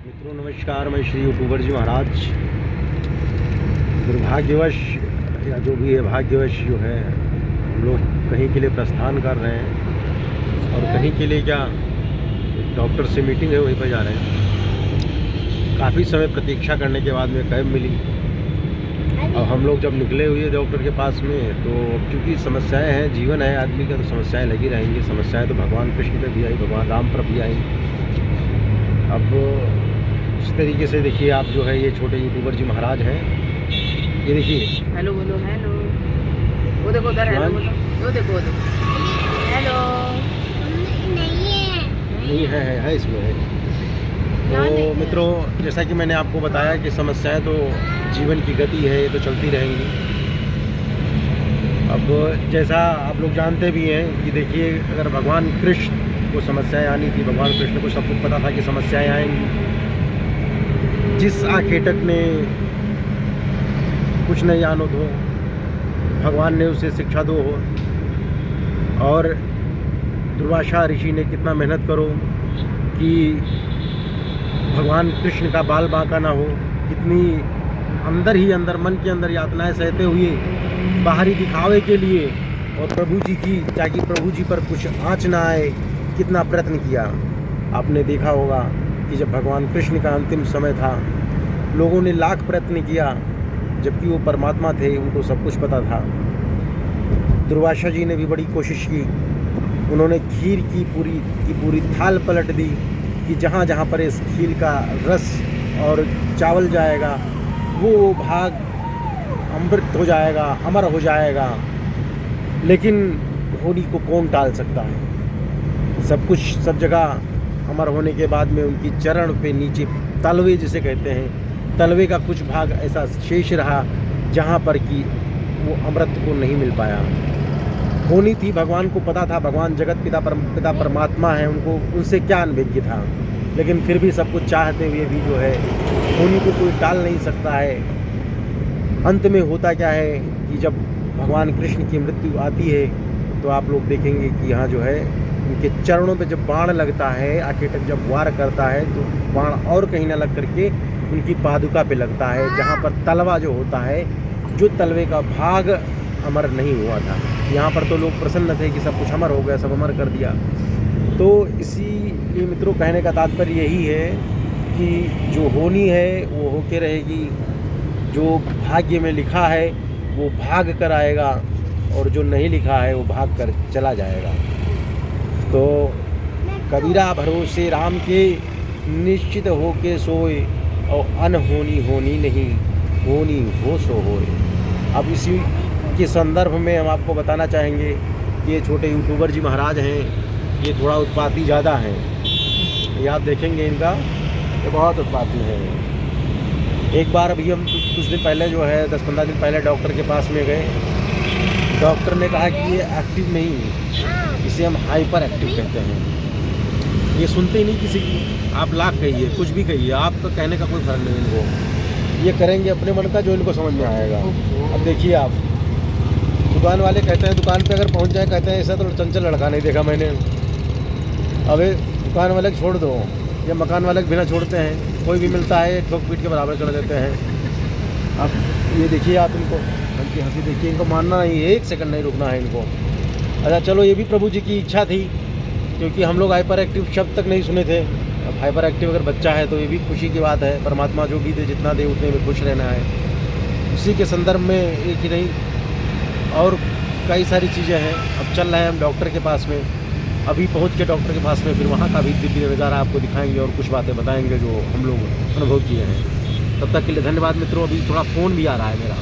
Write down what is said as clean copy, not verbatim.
मित्रों नमस्कार, मैं श्री यूट्यूबर जी महाराज। दुर्भाग्यवश या जो भी है भाग्यवश जो है हम लोग कहीं के लिए प्रस्थान कर रहे हैं और कहीं के लिए क्या डॉक्टर से मीटिंग है वहीं पर जा रहे हैं। काफ़ी समय प्रतीक्षा करने के बाद में कैब मिली। अब हम लोग जब निकले हुए डॉक्टर के पास में तो चूँकि समस्याएं हैं, जीवन है आदमी का तो समस्याएं लगी रहेंगी। समस्याएं तो भगवान कृष्ण पे भी आई, भगवान राम पर भी आई। अब इस तरीके से देखिए आप जो है ये छोटे यूट्यूबर जी महाराज हैं, ये देखिए। हेलो बोलो, हेलो। वो देखो उधर, हेलो बोलो। वो देखो हेलो। नहीं है इसमें है। तो मित्रों जैसा कि मैंने आपको बताया कि समस्याएं तो जीवन की गति है, ये तो चलती रहेंगी। अब जैसा आप लोग जानते भी हैं कि देखिए अगर भगवान कृष्ण को समस्याएं आनी थी, भगवान कृष्ण को सब कुछ पता था कि समस्याएं आएंगी। जिस आखेटक ने कुछ नहीं जानो हो, भगवान ने उसे शिक्षा दो हो। और दुर्वासा ऋषि ने कितना मेहनत करो कि भगवान कृष्ण का बाल बांका ना हो। कितनी अंदर ही अंदर मन के अंदर यातनाएं सहते हुए बाहरी दिखावे के लिए और प्रभु जी की, ताकि प्रभु जी पर कुछ आँच ना आए, कितना प्रयत्न किया। आपने देखा होगा कि जब भगवान कृष्ण का अंतिम समय था लोगों ने लाख प्रयत्न किया, जबकि वो परमात्मा थे, उनको सब कुछ पता था। दुर्वासा जी ने भी बड़ी कोशिश की। उन्होंने खीर की पूरी थाल पलट दी कि जहाँ जहाँ पर इस खीर का रस और चावल जाएगा वो भाग अमृत हो जाएगा, अमर हो जाएगा। लेकिन होली को कौन टाल सकता है। सब कुछ सब जगह अमर होने के बाद में उनकी चरण पे नीचे तलवे जिसे कहते हैं, तलवे का कुछ भाग ऐसा शेष रहा जहाँ पर कि वो अमृत को नहीं मिल पाया। होनी थी, भगवान को पता था, भगवान जगत पिता परमात्मा है, उनको उनसे क्या अनभिज्ञ था। लेकिन फिर भी सब कुछ चाहते हुए भी जो है होनी को कोई टाल नहीं सकता है। अंत में होता क्या है कि जब भगवान कृष्ण की मृत्यु आती है तो आप लोग देखेंगे कि यहाँ जो है उनके चरणों पे जब बाण लगता है, आखेटक जब वार करता है तो बाण और कहीं ना लग करके उनकी पादुका पे लगता है, जहाँ पर तलवा जो होता है, जो तलवे का भाग अमर नहीं हुआ था। यहाँ पर तो लोग प्रसन्न थे कि सब कुछ अमर हो गया, सब अमर कर दिया। तो इसीलिए मित्रों कहने का तात्पर्य यही है कि जो होनी है वो होके रहेगी, जो भाग्य में लिखा है वो भाग कर आएगा और जो नहीं लिखा है वो भाग कर चला जाएगा। तो कबीरा भरोसे राम के, निश्चित हो के सोए, और अनहोनी होनी नहीं, होनी हो सो होए। अब इसी के संदर्भ में हम आपको बताना चाहेंगे कि ये छोटे यूट्यूबर जी महाराज हैं, ये थोड़ा उत्पाती ज़्यादा हैं। ये आप देखेंगे इनका, ये बहुत उत्पाती है। एक बार अभी हम कुछ दिन पहले जो है 10-15 दिन पहले डॉक्टर के पास में गए। डॉक्टर ने कहा कि ये एक्टिव नहीं, इसे हम हाइपर एक्टिव कहते हैं। ये सुनते ही नहीं किसी की, आप लाख कहिए, कुछ भी कहिए, आपका कहने का कोई फर्क नहीं इनको। ये करेंगे अपने मन का जो इनको समझ में आएगा। अब देखिए आप, दुकान वाले कहते हैं, दुकान पे अगर पहुंच जाए कहते हैं ऐसा तो चंचल लड़का नहीं देखा मैंने। अबे दुकान वाले को छोड़ दो, ये मकान वाले को बिना छोड़ते हैं, कोई भी मिलता है ठोक पीट के बराबर कर देते हैं। अब ये देखिए आप इनको, इनकी हंसी देखिए, इनको मानना नहीं, एक सेकंड नहीं रुकना है इनको। अच्छा चलो, ये भी प्रभु जी की इच्छा थी, क्योंकि हम लोग हाइपर एक्टिव शब्द तक नहीं सुने थे। अब हाइपर एक्टिव अगर बच्चा है तो ये भी खुशी की बात है। परमात्मा जो भी दे, जितना दे उतने में खुश रहना है। उसी के संदर्भ में एक ही नहीं और कई सारी चीज़ें हैं। अब चल रहे हैं हम डॉक्टर के पास में, अभी पहुंच के डॉक्टर के पास में फिर वहाँ का भी दिव्य नज़ारा आपको दिखाएंगे और कुछ बातें बताएंगे जो हम लोग अनुभव किए हैं। तब तक के लिए धन्यवाद मित्रों। अभी थोड़ा फ़ोन भी आ रहा है मेरा।